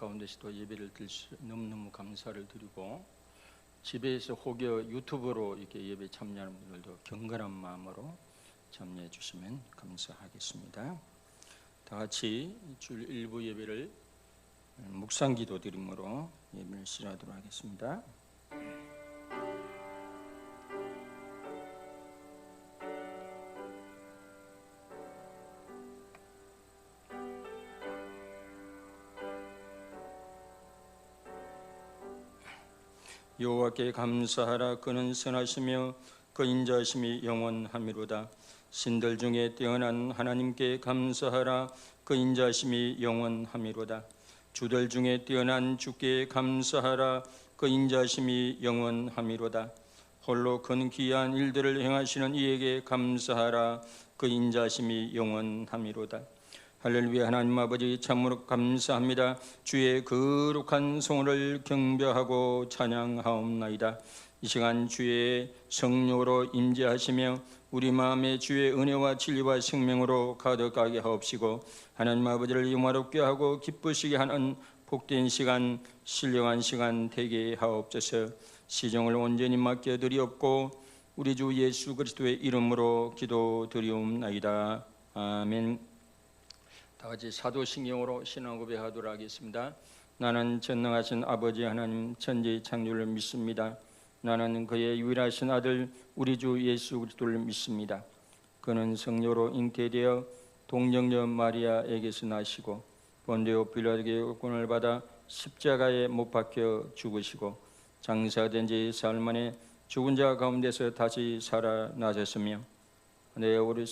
가운데서도 예배를 드릴 수 너무너무 감사를 드리고, 집에서 혹여 유튜브로 이렇게 예배 참여하는 분들도 경건한 마음으로 참여해 주시면 감사하겠습니다. 다 같이 주일 일부 예배를 묵상기도 드림으로 예배를 시작하도록 하겠습니다. 여호와께 감사하라. 그는 선하시며 그 인자하심이 영원하미로다. 신들 중에 뛰어난 하나님께 감사하라. 그 인자하심이 영원하미로다. 주들 중에 뛰어난 주께 감사하라. 그 인자하심이 영원하미로다. 홀로 큰 귀한 일들을 행하시는 이에게 감사하라. 그 인자하심이 영원하미로다. 할렐루야. 하나님 아버지, 참으로 감사합니다. 주의 거룩한 성을 경배하고 찬양하옵나이다. 이 시간 주의 성령으로 임재하시며 우리 마음에 주의 은혜와 진리와 생명으로 가득하게 하옵시고, 하나님 아버지를 영화롭게 하고 기쁘시게 하는 복된 시간, 신령한 시간 되게 하옵소서. 시종을 온전히 맡겨드리옵고 우리 주 예수 그리스도의 이름으로 기도드리옵나이다. 아멘. 다같이 사도신경으로 신앙 고백하도록 하겠습니다. 나는 전능하신 아버지 하나님 천지의 창조를 믿습니다. 나는 그의 유일하신 아들 우리 주 예수 그리스도를 믿습니다. 그는 성령으로 잉태되어 동정녀 마리아에게서 나시고 본디오 빌라도에게 고난을 받아 십자가에 못 박혀 죽으시고 장사된 지 사흘 만에 죽은 자 가운데서 다시 살아나셨으며 내 우리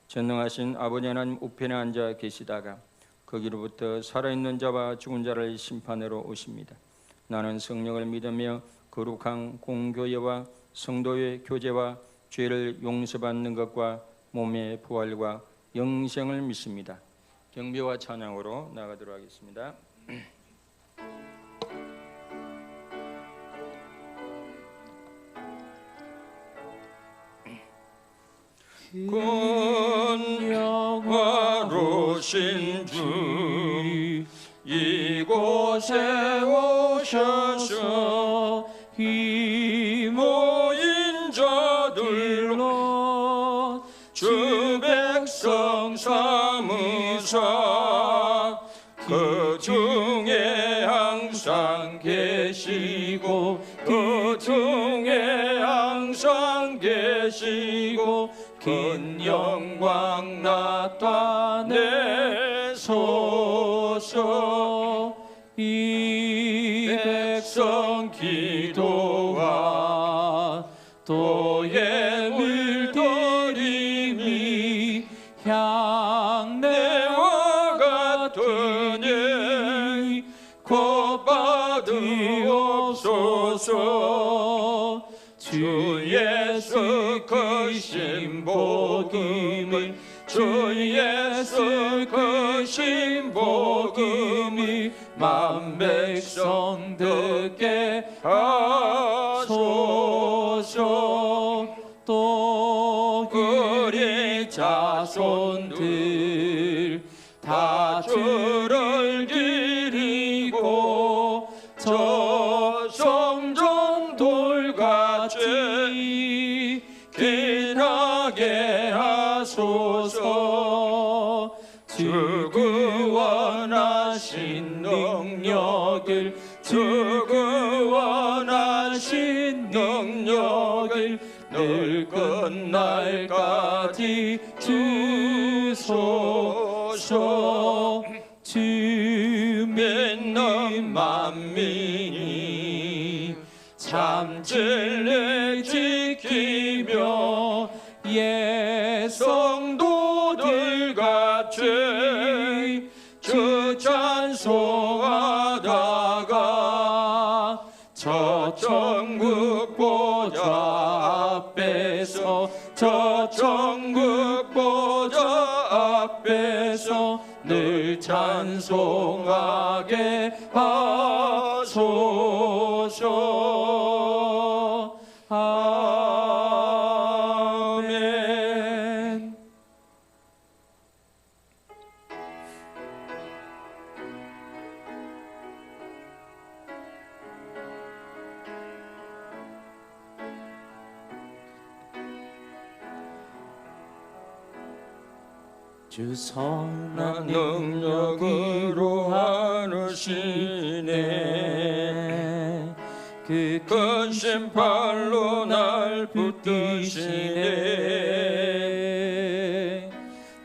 전능하신 아버지 하나님 우편에 앉아 계시다가 거기로부터 살아있는 자와 죽은 자를 심판하러 오십니다. 나는 성령을 믿으며 거룩한 공교회와 성도의 교제와 죄를 용서받는 것과 몸의 부활과 영생을 믿습니다. 경배와 찬양으로 나가도록 하겠습니다. 군 영화로신 주 이곳에 오셔서 이 모인 자들로 주 백성 삼으사 그 중에 항상 계시고 그 중에 항상 계시고 긴 영광 나타내소서. 이 백성 기도와 또의 물들임이 향내와 같으니 곧 받으옵소서. 주 예수 크신 복음이 주 예수 크신 복음이 만 백성 듣게 하소서. 또 우리 자손들 다 주를 기리고 저 성전 돌같이 빛나게 하소서. 주 구원하신 능력을 주 구원하신 능력을 늘 끝날까지 주소서. 주 믿는 만민이 참 진리 지키며 예성도들 같이 주 찬송하다가 저 천국 보좌 앞에서 저 천국 보좌 앞에서 늘 찬송하게 하소서. 아멘. 주 선한 능력으로 하시네. 그 신발로 날 붙드시네.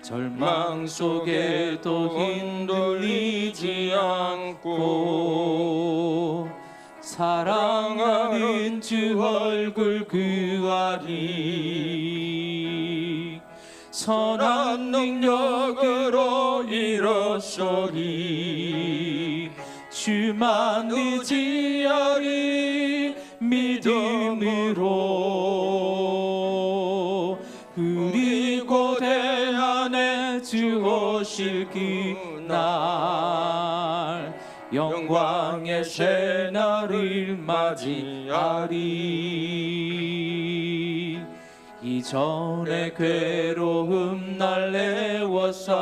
절망 속에도 흔들리지 않고 사랑하는 주 얼굴 그아리 선한 능력으로 일어서리 주만 의지하리 믿음으로 우리 고대 안에 주 오실 그날 영광의 새날을 맞이하리 이전의 괴로움 날래워싸고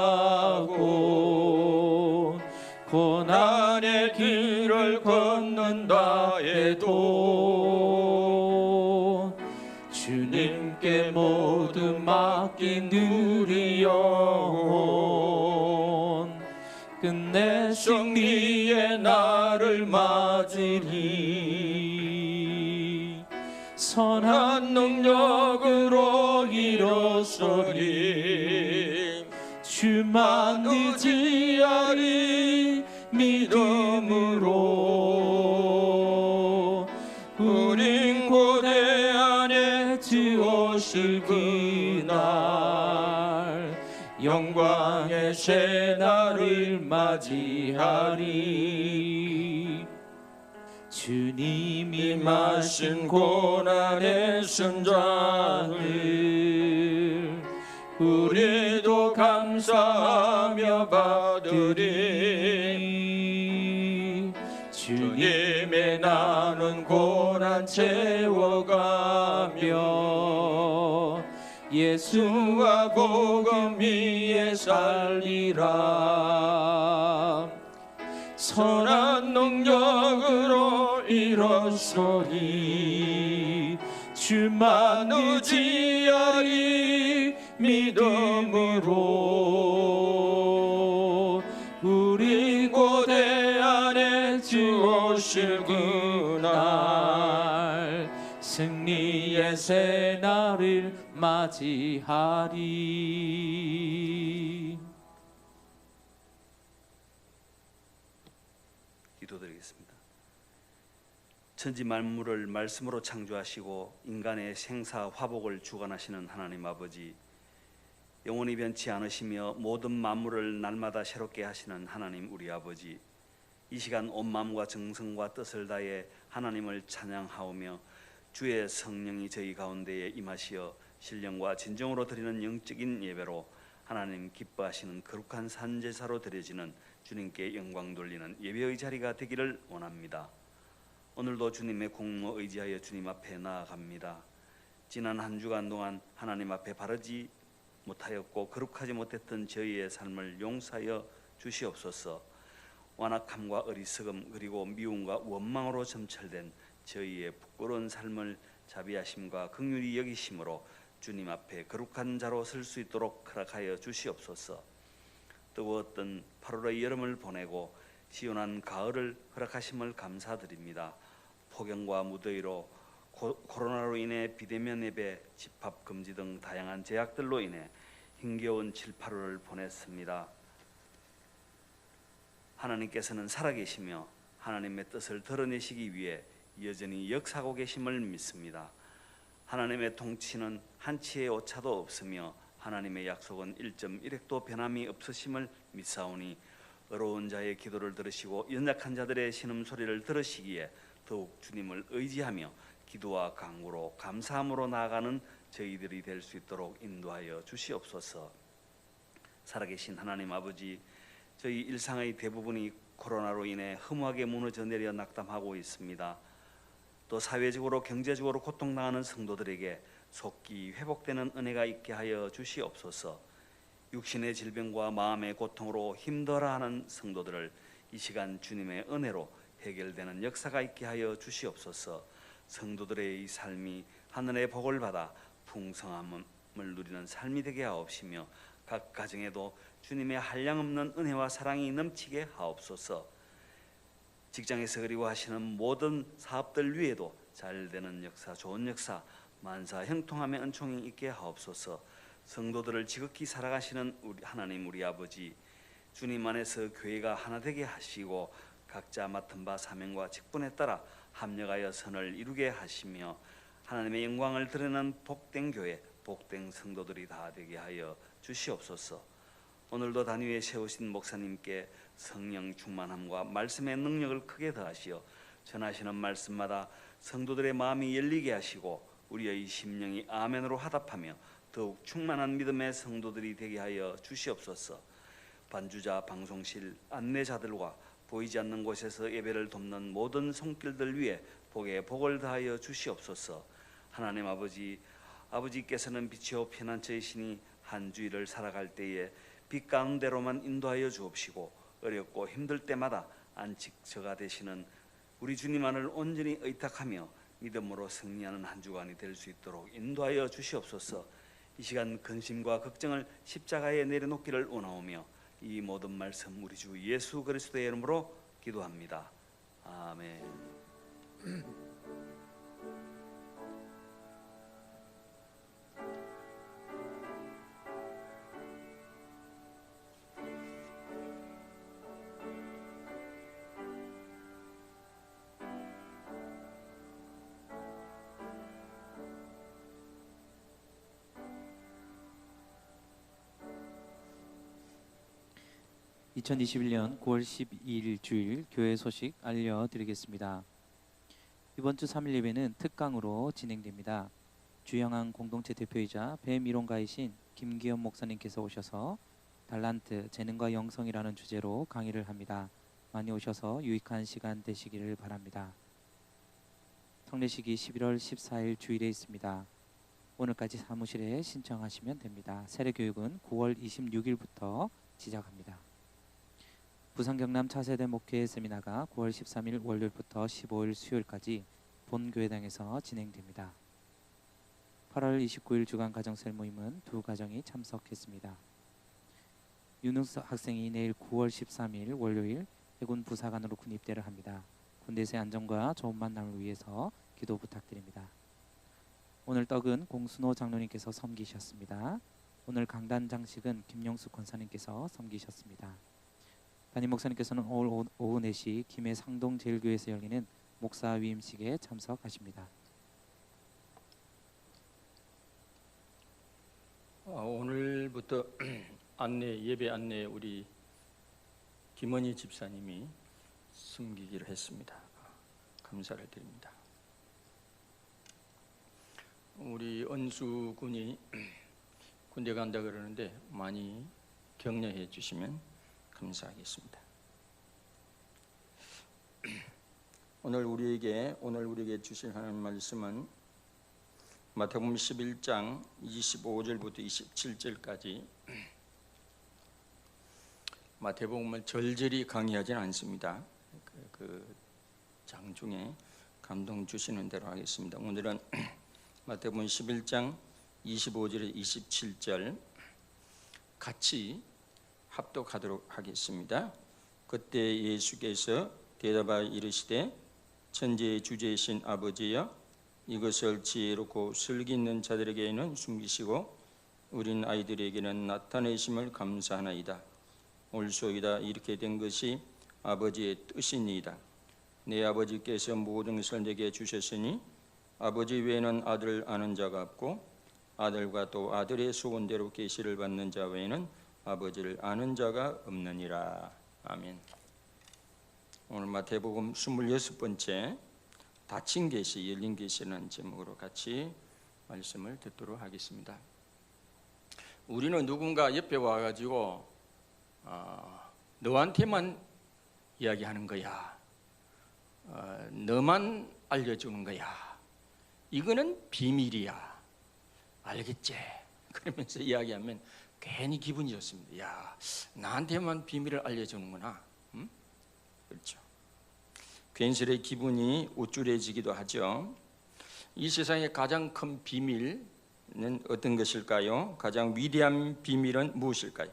고난의 길을 걷는다 해도 주님께 모두 맡긴 우리 영혼 끝내 승리의 날을 맞으리 선한 능력으로 일어서리 주만 의지하리 믿음으로 우린 고대 안에 주 오실 그날 영광의 새날을 맞이하리 주님이 마신 고난의 순잔을 우리도 감사하며 받으리 주님의 나는 고난 채워가며 예수와 복음 위에 살리라 선한 능력으로 일어서리 주만 의지하리 믿음으로 우리 고대 안에 주 오실 그날 승리의 새날을 맞이하리. 기도드리겠습니다. 천지 만물을 말씀으로 창조하시고 인간의 생사 화복을 주관하시는 하나님 아버지, 영원히 변치 않으시며 모든 만물을 날마다 새롭게 하시는 하나님 우리 아버지, 이 시간 온 마음과 정성과 뜻을 다해 하나님을 찬양하오며 주의 성령이 저희 가운데에 임하시어 신령과 진정으로 드리는 영적인 예배로 하나님 기뻐하시는 거룩한 산제사로 드려지는 주님께 영광 돌리는 예배의 자리가 되기를 원합니다. 오늘도 주님의 공로 의지하여 주님 앞에 나아갑니다. 지난 한 주간 동안 하나님 앞에 바르지 못하였고 거룩하지 못했던 저희의 삶을 용서하여 주시옵소서. 완악함과 어리석음 그리고 미움과 원망으로 점철된 저희의 부끄러운 삶을 자비하심과 긍휼히 여기심으로 주님 앞에 거룩한 자로 설 수 있도록 허락하여 주시옵소서. 뜨거웠던 8월의 여름을 보내고 시원한 가을을 허락하심을 감사드립니다. 폭염과 무더위로 코로나로 인해 비대면 예배, 집합 금지 등 다양한 제약들로 인해 힘겨운 7, 8월을 보냈습니다. 하나님께서는 살아계시며 하나님의 뜻을 드러내시기 위해 여전히 역사하고 계심을 믿습니다. 하나님의 통치는 한치의 오차도 없으며 하나님의 약속은 1.1획도 변함이 없으심을 믿사오니 어려운 자의 기도를 들으시고 연약한 자들의 신음소리를 들으시기에 더욱 주님을 의지하며 기도와 간구로 감사함으로 나아가는 저희들이 될 수 있도록 인도하여 주시옵소서. 살아계신 하나님 아버지, 저희 일상의 대부분이 코로나로 인해 허무하게 무너져 내려 낙담하고 있습니다. 또 사회적으로 경제적으로 고통당하는 성도들에게 속기 회복되는 은혜가 있게 하여 주시옵소서. 육신의 질병과 마음의 고통으로 힘들어하는 성도들을 이 시간 주님의 은혜로 해결되는 역사가 있게 하여 주시옵소서. 성도들의 이 삶이 하늘의 복을 받아 풍성함을 누리는 삶이 되게 하옵시며 각 가정에도 주님의 한량없는 은혜와 사랑이 넘치게 하옵소서. 직장에서 그리워하시는 모든 사업들 위에도 잘 되는 역사, 좋은 역사, 만사 형통함의 은총이 있게 하옵소서. 성도들을 지극히 살아가시는 우리 하나님 우리 아버지, 주님 안에서 교회가 하나 되게 하시고 각자 맡은 바 사명과 직분에 따라 합력하여 선을 이루게 하시며 하나님의 영광을 드러내는 복된 교회, 복된 성도들이 다 되게 하여 주시옵소서. 오늘도 단위에 세우신 목사님께 성령 충만함과 말씀의 능력을 크게 더하시어 전하시는 말씀마다 성도들의 마음이 열리게 하시고 우리의 심령이 아멘으로 화답하며 더욱 충만한 믿음의 성도들이 되게 하여 주시옵소서. 반주자, 방송실, 안내자들과 보이지 않는 곳에서 예배를 돕는 모든 손길들 위에 복에 복을 더하여 주시옵소서. 하나님 아버지, 아버지께서는 빛이요 피난처이시니 한 주일을 살아갈 때에 빛 가운데로만 인도하여 주옵시고 어렵고 힘들 때마다 안식처가 되시는 우리 주님만을 온전히 의탁하며 믿음으로 승리하는 한 주간이 될 수 있도록 인도하여 주시옵소서. 이 시간 근심과 걱정을 십자가에 내려놓기를 원하오며 이 모든 말씀 우리 주 예수 그리스도의 이름으로 기도합니다. 아멘. 2021년 9월 12일 주일 교회 소식 알려드리겠습니다. 이번 주 3일 예배는 특강으로 진행됩니다. 주영한 공동체 대표이자 배미론가이신 김기현 목사님께서 오셔서 달란트, 재능과 영성이라는 주제로 강의를 합니다. 많이 오셔서 유익한 시간 되시기를 바랍니다. 성례식이 11월 14일 주일에 있습니다. 오늘까지 사무실에 신청하시면 됩니다. 세례교육은 9월 26일부터 시작합니다. 부산 경남 차세대 목회 세미나가 9월 13일 월요일부터 15일 수요일까지 본교회당에서 진행됩니다. 8월 29일 주간 가정셀 모임은 두 가정이 참석했습니다. 윤웅석 학생이 내일 9월 13일 월요일 해군 부사관으로 군입대를 합니다. 군대에서의 안전과 좋은 만남을 위해서 기도 부탁드립니다. 오늘 떡은 공순호 장로님께서 섬기셨습니다. 오늘 강단 장식은 김용숙 권사님께서 섬기셨습니다. 담임 목사님께서는 오늘 오후 4시 김해 상동제일교회에서 열리는 목사 위임식에 참석하십니다. 오늘부터 예배 안내 우리 김원희 집사님이 섬기기를 했습니다. 감사를 드립니다. 우리 은수 군이 군대 간다 그러는데 많이 격려해 주시면 감사하겠습니다. 오늘 우리에게 주실 하나님 말씀은 마태복음 11장 25절부터 27절까지. 마태복음을 절절히 강의하지는 않습니다. 그 장중에 감동 주시는 대로 하겠습니다. 오늘은 마태복음 11장 25절에서 27절 같이 합독하도록 하겠습니다. 그때 예수께서 대답하여 이르시되 천지의 주제이신 아버지여, 이것을 지혜롭고 슬기 있는 자들에게는 숨기시고 어린 아이들에게는 나타내심을 감사하나이다. 옳소이다. 이렇게 된 것이 아버지의 뜻이니이다. 내 아버지께서 모든 것을 내게 주셨으니 아버지 외에는 아들을 아는 자가 없고 아들과 또 아들의 소원대로 계시를 받는 자 외에는 아버지를 아는 자가 없느니라. 아멘. 오늘 마태복음 26번째 닫힌 계시, 열린 계시라는 제목으로 같이 말씀을 듣도록 하겠습니다. 우리는 누군가 옆에 와가지고 너한테만 이야기하는 거야, 너만 알려주는 거야, 이거는 비밀이야, 알겠지? 그러면서 이야기하면 괜히 기분이 좋습니다. 야, 나한테만 비밀을 알려주는구나. 응? 그렇죠. 괜스레 기분이 우쭐해지기도 하죠. 이 세상의 가장 큰 비밀, 어떤 것일까요? 가장 위대한 비밀은 무엇일까요?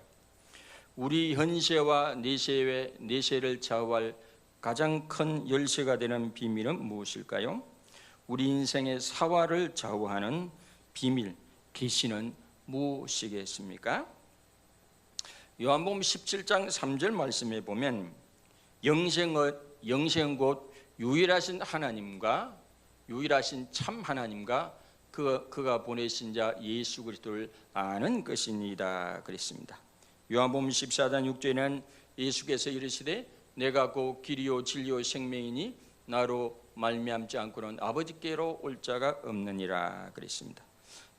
우리 현세와 내세를 좌우할 가장 큰 열쇠가 되는 비밀은 무엇일까요? 우리 인생의 사활을 좌우하는 비밀, 계시는 무엇이겠습니까? 요한복음 17장 3절 말씀에 보면 영생은 곧 유일하신 하나님과 유일하신 참 하나님과 그가 보내신 자 예수 그리스도를 아는 것이니이다 그랬습니다. 요한복음 14장 6절에는 예수께서 이르시되 내가 곧 길이요 진리요 생명이니 나로 말미암지 않고는 아버지께로 올 자가 없느니라 그랬습니다.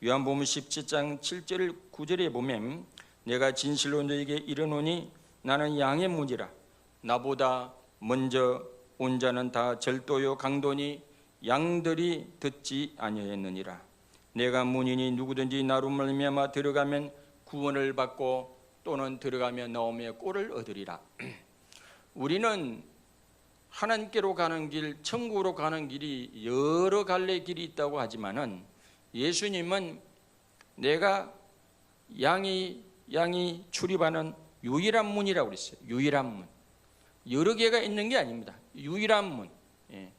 요한복음 17장 7절 9절에 보면 내가 진실로 너에게 이르노니 나는 양의 문이라 나보다 먼저 온 자는 다 절도요 강도니 양들이 듣지 아니하였느니라. 내가 문이니 누구든지 나로 말미암아 들어가면 구원을 받고 또는 들어가며 나오며 꼴을 얻으리라. 우리는 하나님께로 가는 길, 천국으로 가는 길이 여러 갈래 길이 있다고 하지만은 예수님은 내가 양이 출입하는 유일한 문이라고 그랬어요. 유일한 문. 여러 개가 있는 게 아닙니다. 유일한 문. 예.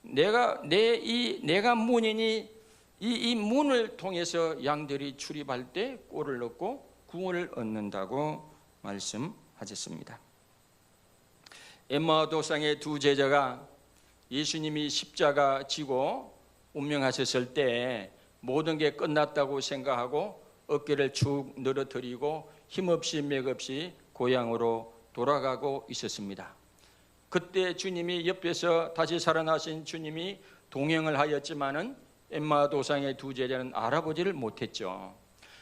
내가 문이니 이 문을 통해서 양들이 출입할 때 꼴을 얻고 구원을 얻는다고 말씀하셨습니다. 엠마오 도상의 두 제자가 예수님이 십자가 지고 운명하셨을 때 모든 게 끝났다고 생각하고 어깨를 축 늘어뜨리고 힘없이 맥없이 고향으로 돌아가고 있었습니다. 그때 주님이 옆에서 다시 살아나신 주님이 동행을 하였지만은 엠마오 도상의 두 제자는 알아보지를 못했죠.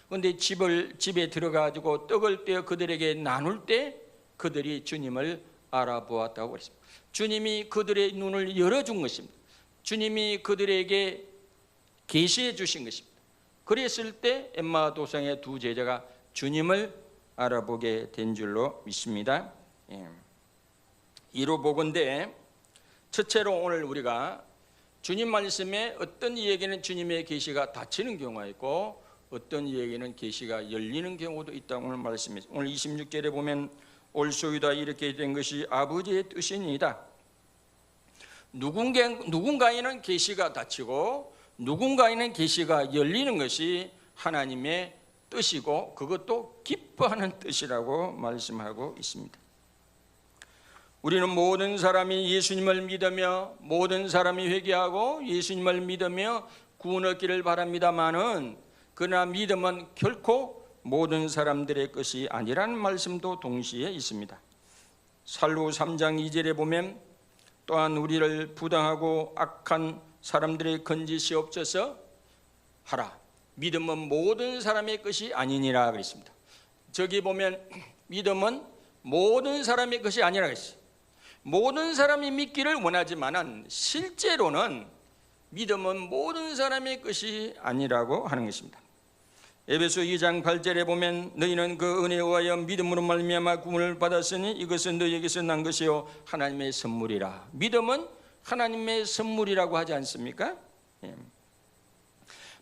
그런데 집에 들어가지고 떡을 떼어 그들에게 나눌 때 그들이 주님을 알아보았다고 그랬습니다. 주님이 그들의 눈을 열어준 것입니다. 주님이 그들에게 계시해 주신 것입니다. 그랬을 때 엠마오 도상의 두 제자가 주님을 알아보게 된 줄로 믿습니다. 이로 보건대 첫째로 오늘 우리가 주님 말씀에 어떤 이에게는 주님의 계시가 닫히는 경우가 있고 어떤 이에게는 계시가 열리는 경우도 있다고 오늘 말씀했습니다. 오늘 26절에 보면 올소이다 이렇게 된 것이 아버지의 뜻이니이다. 누군가에는 계시가 닫히고 누군가에는 계시가 열리는 것이 하나님의 뜻이고 그것도 기뻐하는 뜻이라고 말씀하고 있습니다. 우리는 모든 사람이 예수님을 믿으며 모든 사람이 회개하고 예수님을 믿으며 구원 얻기를 바랍니다마는 그러나 믿음은 결코 모든 사람들의 것이 아니라는 말씀도 동시에 있습니다. 살로 3장 2절에 보면 또한 우리를 부당하고 악한 사람들의 건지시옵소서 하라. 믿음은 모든 사람의 것이 아니니라 그랬습니다. 저기 보면 믿음은 모든 사람의 것이 아니라 그랬어요. 모든 사람이 믿기를 원하지만은 실제로는 믿음은 모든 사람의 것이 아니라고 하는 것입니다. 에베소 2장 8절에 보면 너희는 그 은혜에 의하여 믿음으로 말미암아 구원을 받았으니 이것은 너희에게서 난 것이요 하나님의 선물이라. 믿음은 하나님의 선물이라고 하지 않습니까?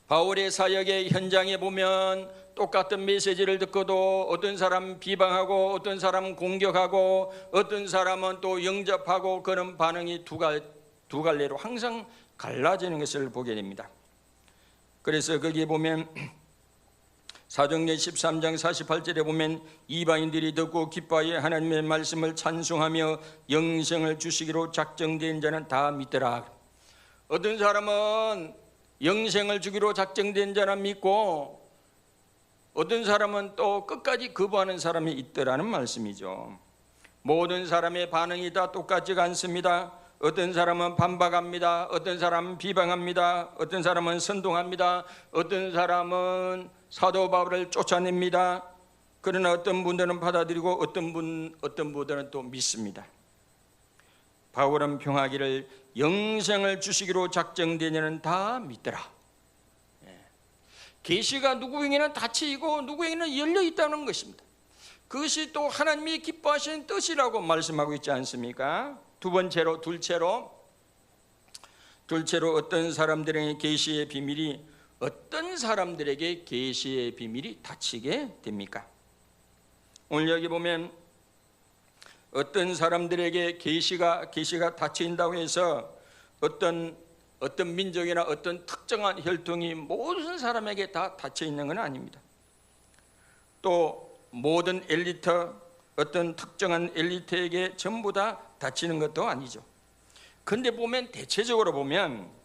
바울의 사역의 현장에 보면 똑같은 메시지를 듣고도 어떤 사람 비방하고 어떤 사람 공격하고 어떤 사람은 또 영접하고 그런 반응이 두 갈래로 항상 갈라지는 것을 보게 됩니다. 그래서 거기에 보면 사도행전 13장 48절에 보면 이방인들이 듣고 기뻐하여 하나님의 말씀을 찬송하며 영생을 주시기로 작정된 자는 다 믿더라. 어떤 사람은 영생을 주기로 작정된 자는 믿고 어떤 사람은 또 끝까지 거부하는 사람이 있더라는 말씀이죠. 모든 사람의 반응이 다 똑같지가 않습니다. 어떤 사람은 반박합니다. 어떤 사람은 비방합니다. 어떤 사람은 선동합니다. 어떤 사람은 사도 바울을 쫓아냅니다. 그러나 어떤 분들은 받아들이고 어떤 분들은 또 믿습니다. 바울은 평하기를 영생을 주시기로 작정된 이는 다 믿더라. 계시가 누구에게는 닫히고 누구에게는 열려 있다는 것입니다. 그것이 또 하나님이 기뻐하시는 뜻이라고 말씀하고 있지 않습니까? 둘째로 어떤 사람들에게 계시의 비밀이 어떤 사람들에게 계시의 비밀이 닫히게 됩니까? 오늘 여기 보면 어떤 사람들에게 계시가 닫힌다고 해서 어떤 민족이나 어떤 특정한 혈통이 모든 사람에게 다 닫혀 있는 건 아닙니다. 또 모든 엘리트, 어떤 특정한 엘리트에게 전부 다 닫히는 것도 아니죠. 근데 보면 대체적으로 보면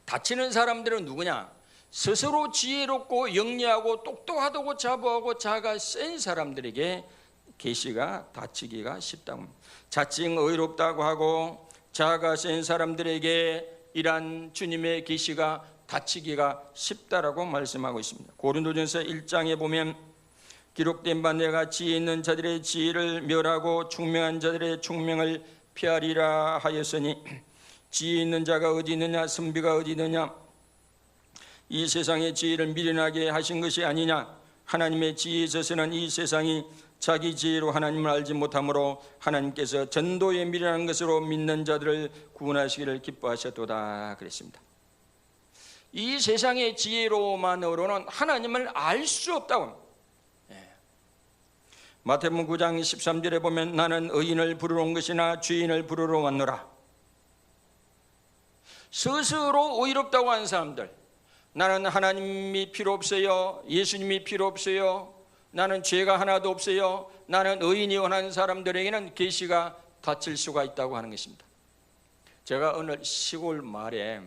닫히는 사람들은 누구냐? 스스로 지혜롭고 영리하고 똑똑하고 자부하고 자가 센 사람들에게 계시가 닫히기가 쉽다고 합니다. 자칭 의롭다고 하고 자가 센 사람들에게 이란 주님의 계시가 닫히기가 쉽다라고 말씀하고 있습니다. 고린도전서 1장에 보면 기록된 바 내가 지혜 있는 자들의 지혜를 멸하고 총명한 자들의 총명을 피하리라 하였으니 지혜 있는 자가 어디 있느냐? 선비가 어디 있느냐? 이 세상의 지혜를 미련하게 하신 것이 아니냐? 하나님의 지혜에 있어서는 이 세상이 자기 지혜로 하나님을 알지 못하므로 하나님께서 전도에 미련한 것으로 믿는 자들을 구원하시기를 기뻐하셨도다 그랬습니다. 이 세상의 지혜로만으로는 하나님을 알 수 없다고 합니다. 마태복음 9장 13절에 보면 나는 의인을 부르러 온 것이나 죄인을 부르러 왔노라. 스스로 의롭다고 하는 사람들, 나는 하나님이 필요 없어요, 예수님이 필요 없어요, 나는 죄가 하나도 없어요, 나는 의인이 원하는 사람들에게는 계시가 닫힐 수가 있다고 하는 것입니다. 제가 어느 시골 마을에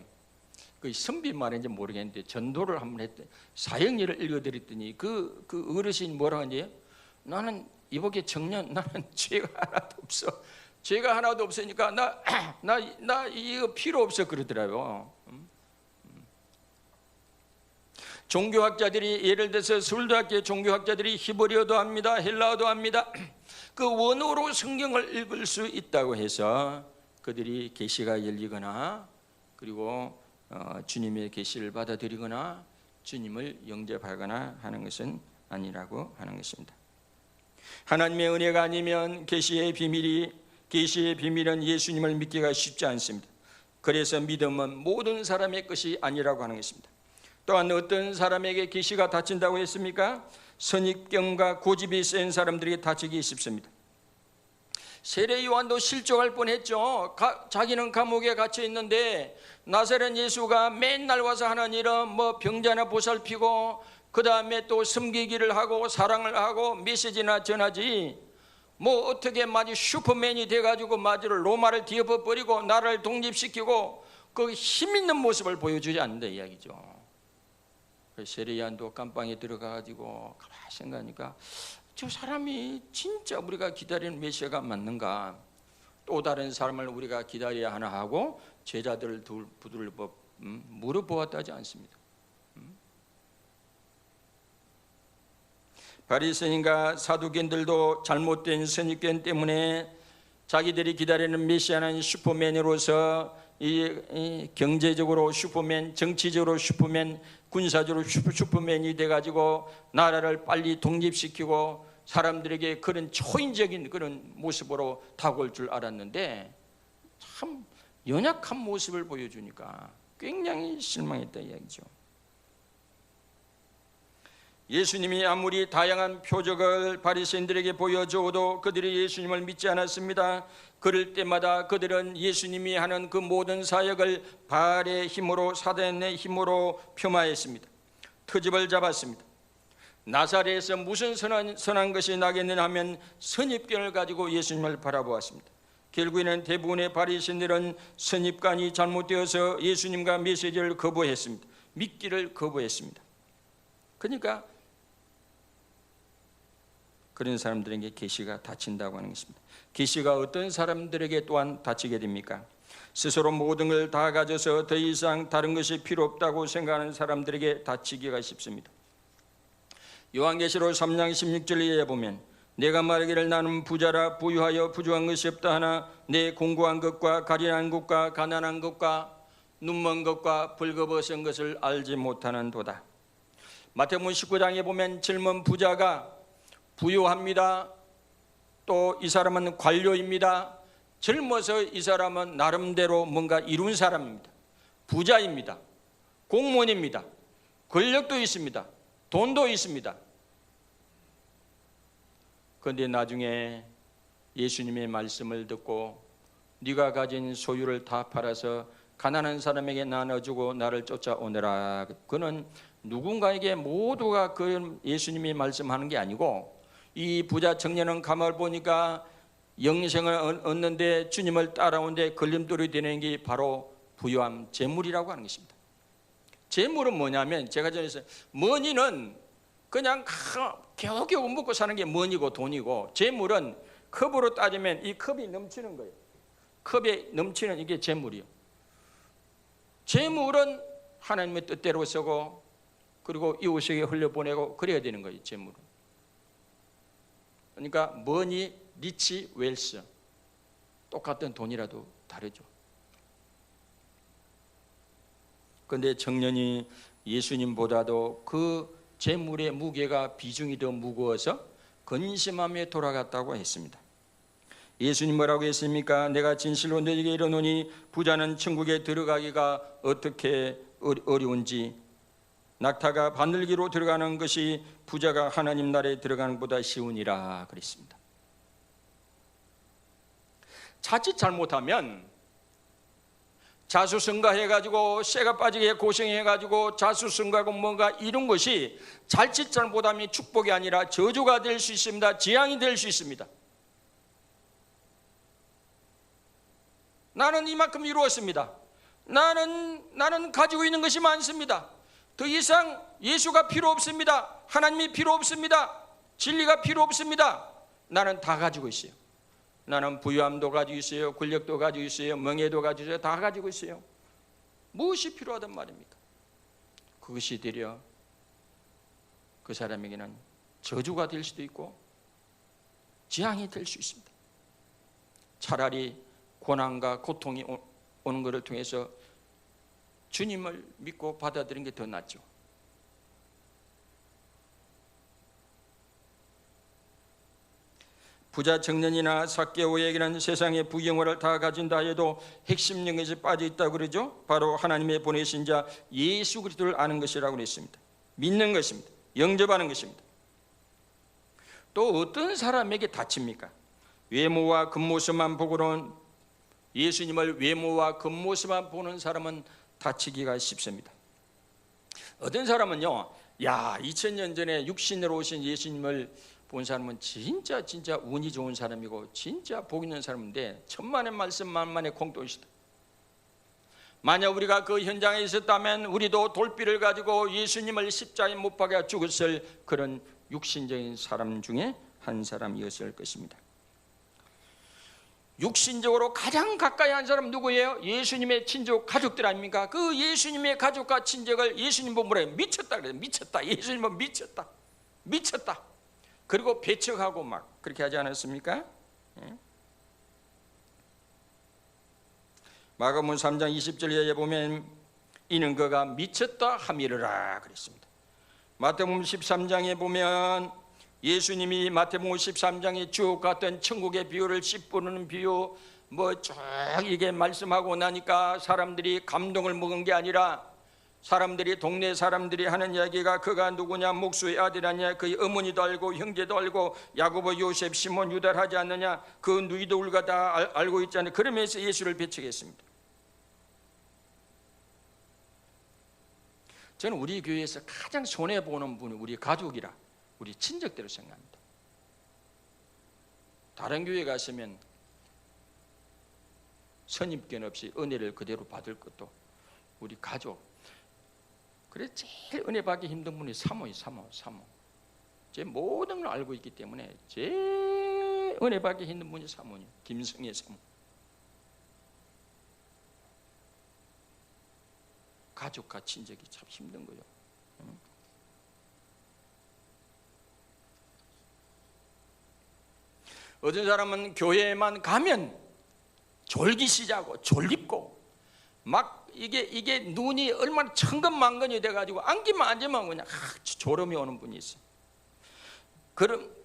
그 선비 말인지 모르겠는데 전도를 한번 했더니 사형리를 읽어드렸더니 그 어르신이 뭐라고 하는지, 나는 이복의 청년, 나는 죄가 하나도 없어, 죄가 하나도 없으니까 나 이거 필요 없어 그러더라고요. 종교학자들이, 예를 들어서 서울대학교 종교학자들이 히브리어도 합니다, 헬라어도 합니다. 그 원어로 성경을 읽을 수 있다고 해서 그들이 계시가 열리거나 그리고 주님의 계시를 받아들이거나 주님을 영접하거나 하는 것은 아니라고 하는 것입니다. 하나님의 은혜가 아니면 계시의 비밀은 예수님을 믿기가 쉽지 않습니다. 그래서 믿음은 모든 사람의 것이 아니라고 하는 것입니다. 또한 어떤 사람에게 계시가 닫힌다고 했습니까? 선입견과 고집이 센 사람들에게 닫히기 쉽습니다. 세례 요한도 실족할 뻔했죠. 자기는 감옥에 갇혀 있는데 나사렛 예수가 맨날 와서 하는 일은 뭐 병자나 보살피고 그 다음에 또 섬기기를 하고 사랑을 하고 메시지나 전하지, 뭐 어떻게 마치 슈퍼맨이 돼가지고 마주를 로마를 뒤엎어버리고 나라를 독립시키고 그 힘있는 모습을 보여주지 않는다 이야기죠. 세례 요한도 깜빵에 들어가가지고 가만히 생각하니까 저 사람이 진짜 우리가 기다리는 메시아가 맞는가, 또 다른 사람을 우리가 기다려야 하나 하고 제자들을 두들겨 물어보았다 하지 않습니다. 바리새인과 사두개인들도 잘못된 선입견 때문에 자기들이 기다리는 메시아는 슈퍼맨으로서 이 경제적으로 슈퍼맨, 정치적으로 슈퍼맨, 군사적으로 슈퍼맨이 돼가지고 나라를 빨리 독립시키고 사람들에게 그런 초인적인 그런 모습으로 다가올 줄 알았는데 참 연약한 모습을 보여주니까 굉장히 실망했다 이야기죠. 예수님이 아무리 다양한 표적을 바리새인들에게 보여줘도 그들이 예수님을 믿지 않았습니다. 그럴 때마다 그들은 예수님이 하는 그 모든 사역을 바알의 힘으로, 사단의 힘으로 폄하했습니다. 트집을 잡았습니다. 나사렛에서 무슨 선한 것이 나겠느냐 하면 선입견을 가지고 예수님을 바라보았습니다. 결국에는 대부분의 바리새인들은 선입관이 잘못되어서 예수님과 메시지를 거부했습니다. 믿기를 거부했습니다. 그러니까 그런 사람들에게 계시가 닫힌다고 하는 것입니다. 계시가 어떤 사람들에게 또한 닫히게 됩니까? 스스로 모든 걸 다 가져서 더 이상 다른 것이 필요 없다고 생각하는 사람들에게 닫히기가 쉽습니다. 요한계시록 3장 16절에 보면 내가 말하기를 나는 부자라 부유하여 부족한 것이 없다 하나 내 공고한 것과 가련한 것과 가난한 것과 눈먼 것과 벌거벗은 것을 알지 못하는 도다. 마태복음 19장에 보면 젊은 부자가 부유합니다. 또 이 사람은 관료입니다. 젊어서 이 사람은 나름대로 뭔가 이룬 사람입니다. 부자입니다. 공무원입니다. 권력도 있습니다. 돈도 있습니다. 그런데 나중에 예수님의 말씀을 듣고 네가 가진 소유를 다 팔아서 가난한 사람에게 나눠주고 나를 쫓아오너라. 그는 누군가에게 모두가 그 예수님이 말씀하는 게 아니고 이 부자 청년은 가만히 보니까 영생을 얻는데 주님을 따라오는데 걸림돌이 되는 게 바로 부유함, 재물이라고 하는 것입니다. 재물은 뭐냐면 제가 전에 했어요. 머니는 그냥 겨우겨우 먹고 사는 게 머니고 돈이고, 재물은 컵으로 따지면 이 컵이 넘치는 거예요. 컵에 넘치는 이게 재물이요. 재물은 하나님의 뜻대로 쓰고 그리고 이웃에게 흘려보내고 그래야 되는 거예요. 재물은. 그러니까 머니, 리치, 웰스 똑같은 돈이라도 다르죠. 그런데 청년이 예수님보다도 그 재물의 무게가 비중이 더 무거워서 근심하며 돌아갔다고 했습니다. 예수님 뭐라고 했습니까? 내가 진실로 너에게 이르노니 부자는 천국에 들어가기가 어떻게 어려운지 낙타가 바늘기로 들어가는 것이 부자가 하나님 나라에 들어가는 것보다 쉬우니라 그랬습니다. 자칫 잘못하면 자수성가해가지고 쇠가 빠지게 고생해가지고 자수성가하고 뭔가 이런 것이 자칫 잘못하면 축복이 아니라 저주가 될 수 있습니다. 재앙이 될 수 있습니다. 나는 이만큼 이루었습니다. 나는 가지고 있는 것이 많습니다. 더 이상 예수가 필요 없습니다. 하나님이 필요 없습니다. 진리가 필요 없습니다. 나는 다 가지고 있어요. 나는 부유함도 가지고 있어요. 권력도 가지고 있어요. 명예도 가지고 있어요. 다 가지고 있어요. 무엇이 필요하단 말입니까? 그것이 되려 그 사람에게는 저주가 될 수도 있고 재앙이 될 수 있습니다. 차라리 고난과 고통이 오는 것을 통해서 주님을 믿고 받아들이는 게 더 낫죠. 부자 청년이나 삭개오에게는 세상의 부경화를 다 가진다 해도 핵심 영역에 빠져 있다고 그러죠. 바로 하나님의 보내신 자 예수 그리스도를 아는 것이라고 했습니다. 믿는 것입니다. 영접하는 것입니다. 또 어떤 사람에게 다칩니까? 외모와 겉모습만 보고는, 예수님을 외모와 겉모습만 보는 사람은 다치기가 쉽습니다. 어떤 사람은요, 2000년 전에 육신으로 오신 예수님을 본 사람은 진짜 운이 좋은 사람이고 진짜 복 있는 사람인데 천만의 말씀 만만의 공돈이시다. 만약 우리가 그 현장에 있었다면 우리도 돌비를 가지고 예수님을 십자가에 못 박아 죽었을 그런 육신적인 사람 중에 한 사람이었을 것입니다. 육신적으로 가장 가까이 한 사람 누구예요? 예수님의 친족 가족들 아닙니까? 그 예수님의 가족과 친족을 예수님 보면 뭐래요? 미쳤다 그래요. 미쳤다. 예수님은 미쳤다. 그리고 배척하고 막 그렇게 하지 않았습니까? 마가복음 3장 20절에 보면 이는 그가 미쳤다 함이르라 그랬습니다. 마태복음 13장에 보면 예수님이 마태복음 13장에 쭉 갔던 천국의 비유를 씹부르는 비유 쭉 이게 말씀하고 나니까 사람들이 감동을 먹은 게 아니라 사람들이 동네 사람들이 하는 이야기가 그가 누구냐, 목수의 아들 아니냐, 그의 어머니도 알고 형제도 알고 야고보, 요셉, 시몬, 유다를 하지 않느냐, 그 누이도 우리가 다 알고 있잖아요. 그러면서 예수를 배척했습니다. 저는 우리 교회에서 가장 손해보는 분이 우리 가족이라 우리 친척대로 생각합니다. 다른 교회 가시면 선입견 없이 은혜를 그대로 받을 것도 우리 가족. 그래서 제일 은혜 받기 힘든 분이 사모예요. 사모. 제 모든 걸 알고 있기 때문에 제일 은혜 받기 힘든 분이 사모예요. 김성애 사모. 가족과 친족이 참 힘든 거예요. 어떤 사람은 교회에만 가면 졸기시자고 졸립고 막 이게 눈이 얼마나 천근만근이 돼가지고 안기만 앉으면 그냥 졸음이 오는 분이 있어요.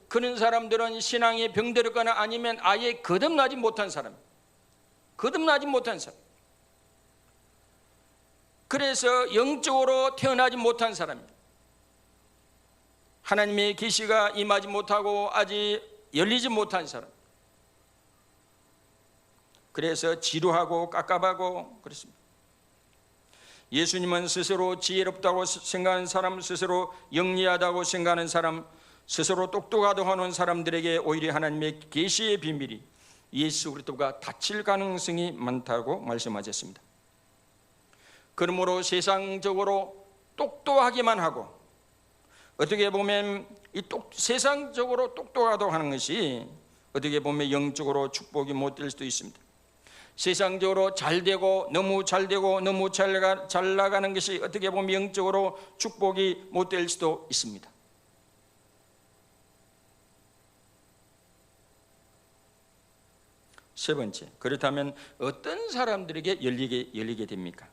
그런 사람들은 신앙이 병들었거나 아니면 아예 거듭나지 못한 사람. 그래서 영적으로 태어나지 못한 사람입니다. 하나님의 계시가 임하지 못하고 아직 열리지 못한 사람. 그래서 지루하고 깝깝하고 그렇습니다. 예수님은 스스로 지혜롭다고 생각하는 사람, 스스로 영리하다고 생각하는 사람, 스스로 똑똑하다고 하는 사람들에게 오히려 하나님의 계시의 비밀이 예수 그리스도가 닫힐 가능성이 많다고 말씀하셨습니다. 그러므로 세상적으로 똑똑하기만 하고, 어떻게 보면 세상적으로 똑똑하다고 하는 것이 어떻게 보면 영적으로 축복이 못 될 수도 있습니다. 세상적으로 잘되고 너무 잘되고 너무 잘 나가는 것이 어떻게 보면 영적으로 축복이 못 될 수도 있습니다. 세 번째, 그렇다면 어떤 사람들에게 열리게 됩니까?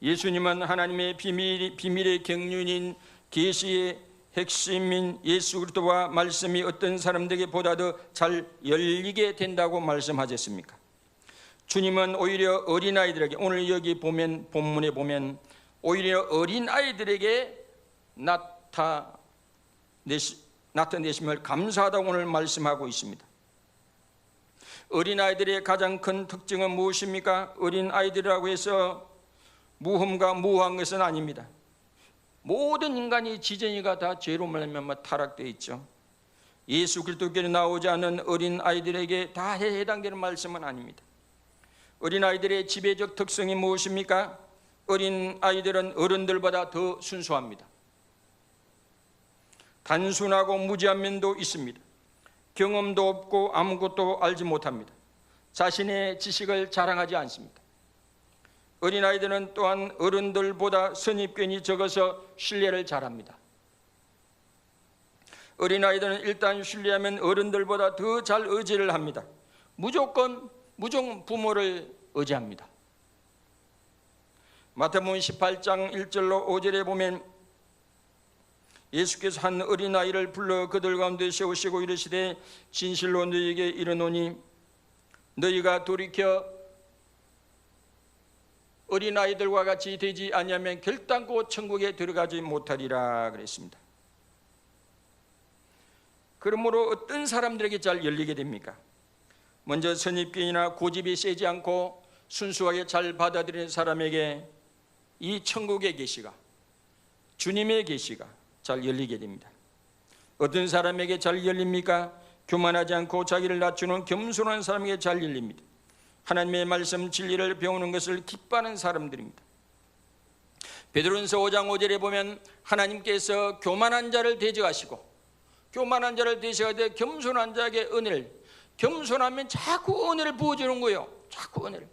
예수님은 하나님의 비밀의 경륜인 계시의 핵심인 예수 그리스도와 말씀이 어떤 사람들에게 보다 더 잘 열리게 된다고 말씀하셨습니까? 주님은 오히려 어린아이들에게, 오늘 여기 보면 본문에 보면 오히려 어린아이들에게 나타내심을 감사하다고 오늘 말씀하고 있습니다. 어린아이들의 가장 큰 특징은 무엇입니까? 어린아이들이라고 해서 무흠과 무한 것은 아닙니다. 모든 인간이 지정이가 다 죄로 말미암아 타락되어 있죠. 예수 그리스도께로 나오지 않은 어린아이들에게 다 해당되는 말씀은 아닙니다. 어린아이들의 지배적 특성이 무엇입니까? 어린아이들은 어른들보다 더 순수합니다. 단순하고 무지한 면도 있습니다. 경험도 없고 아무것도 알지 못합니다. 자신의 지식을 자랑하지 않습니다. 어린아이들은 또한 어른들보다 선입견이 적어서 신뢰를 잘합니다. 어린아이들은 일단 신뢰하면 어른들보다 더 잘 의지를 합니다. 무조건 부모를 의지합니다. 마태복음 18장 1절로 5절에 보면 예수께서 한 어린아이를 불러 그들 가운데 세우시고 이르시되 진실로 너희에게 이르노니 너희가 돌이켜 어린아이들과 같이 되지 아니하면 결단코 천국에 들어가지 못하리라 그랬습니다. 그러므로 어떤 사람들에게 잘 열리게 됩니까? 먼저 선입견이나 고집이 세지 않고 순수하게 잘 받아들이는 사람에게 이 천국의 계시가, 주님의 계시가 잘 열리게 됩니다. 어떤 사람에게 잘 열립니까? 교만하지 않고 자기를 낮추는 겸손한 사람에게 잘 열립니다. 하나님의 말씀 진리를 배우는 것을 기뻐하는 사람들입니다. 베드로전서 5장 5절에 보면 하나님께서 교만한 자를 대적하시고, 교만한 자를 대적하되 겸손한 자에게 은혜를, 겸손하면 자꾸 은혜를 부어주는 거예요. 자꾸 은혜를.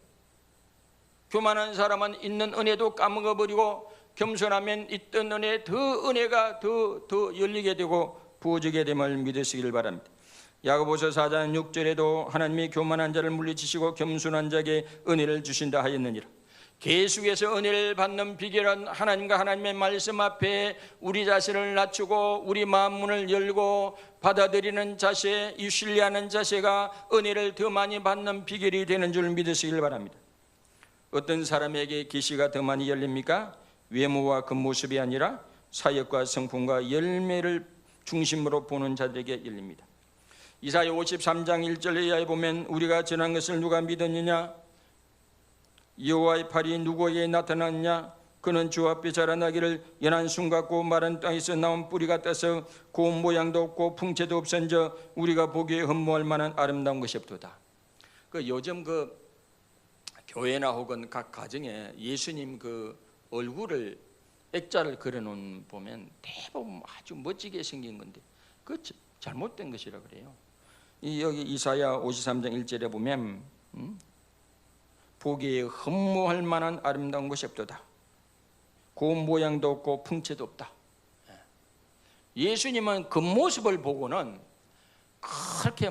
교만한 사람은 있는 은혜도 까먹어버리고, 겸손하면 있던 은혜, 은혜가 더 열리게 되고 부어지게 됨을 믿으시길 바랍니다. 야고보서 4장 6절에도 하나님이 교만한 자를 물리치시고 겸손한 자에게 은혜를 주신다 하였느니라. 계속해서 은혜를 받는 비결은 하나님과 하나님의 말씀 앞에 우리 자신을 낮추고 우리 마음 문을 열고 받아들이는 자세, 이 신뢰하는 자세가 은혜를 더 많이 받는 비결이 되는 줄 믿으시길 바랍니다. 어떤 사람에게 계시가 더 많이 열립니까? 외모와 겉모습이 아니라 사역과 성품과 열매를 중심으로 보는 자들에게 열립니다. 이사야 53장 1절 이하에 보면 우리가 전한 것을 누가 믿었느냐? 여호와의 팔이 누구에게 나타났느냐? 그는 주 앞에 자라나기를 연한 순 같고 마른 땅에서 나온 뿌리 같아서 고운 모양도 없고 풍채도 없은저 우리가 보기에 흠모할 만한 아름다운 것이 없도다. 요즘 교회나 혹은 각 가정에 예수님 얼굴을 액자를 그려놓은 보면 대부분 아주 멋지게 생긴 건데 잘못된 것이라 그래요. 여기 이사야 53장 1절에 보면 보기에 흠모할 만한 아름다운 것이 없도다. 고운 모양도 없고 풍채도 없다. 예수님은 겉모습을 보고는 그렇게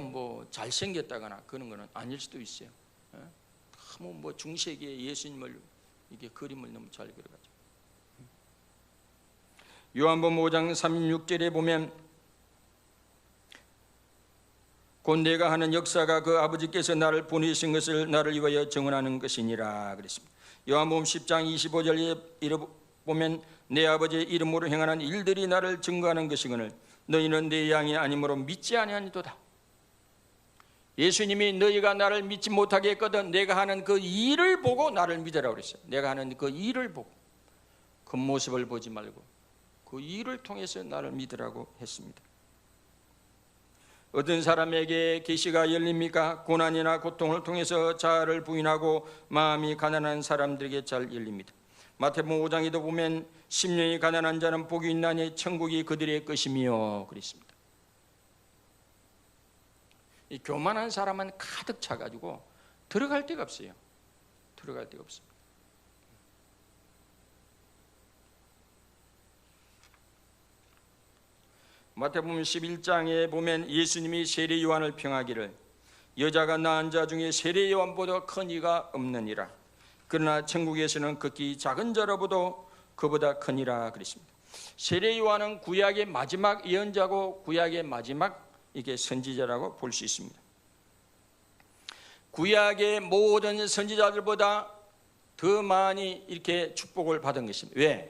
잘생겼다거나 그런 거는 아닐 수도 있어요. 너무 중세기에 예수님을 이게 그림을 너무 잘 그려가지고. 요한복음 5장 36절에 보면 곧 내가 하는 역사가 그 아버지께서 나를 보내신 것을 나를 위하여 증언하는 것이니라 그랬습니다. 요한복음 10장 25절에 보면 내 아버지의 이름으로 행하는 일들이 나를 증거하는 것이거늘 너희는 내 양이 아니므로 믿지 아니하니도다. 예수님이 너희가 나를 믿지 못하게 했거든 내가 하는 그 일을 보고 나를 믿으라고 그랬어요. 내가 하는 그 일을 보고, 겉모습을 보지 말고 그 일을 통해서 나를 믿으라고 했습니다. 어떤 사람에게 계시가 열립니까? 고난이나 고통을 통해서 자아를 부인하고 마음이 가난한 사람들에게 잘 열립니다. 마태복음 5장에도 보면 심령이 가난한 자는 복이 있나니 천국이 그들의 것이며 그랬습니다. 이 교만한 사람은 가득 차가지고 들어갈 데가 없어요. 들어갈 데가 없습니다. 마태복음 11장에 보면 예수님이 세례 요한을 평하기를 여자가 낳은 자 중에 세례 요한보다 큰 이가 없느니라. 그러나 천국에서는 극히 작은 자로보다 그보다 크니라 그랬습니다. 세례 요한은 구약의 마지막 예언자고 구약의 마지막 이게 선지자라고 볼 수 있습니다. 구약의 모든 선지자들보다 더 많이 이렇게 축복을 받은 것입니다. 왜?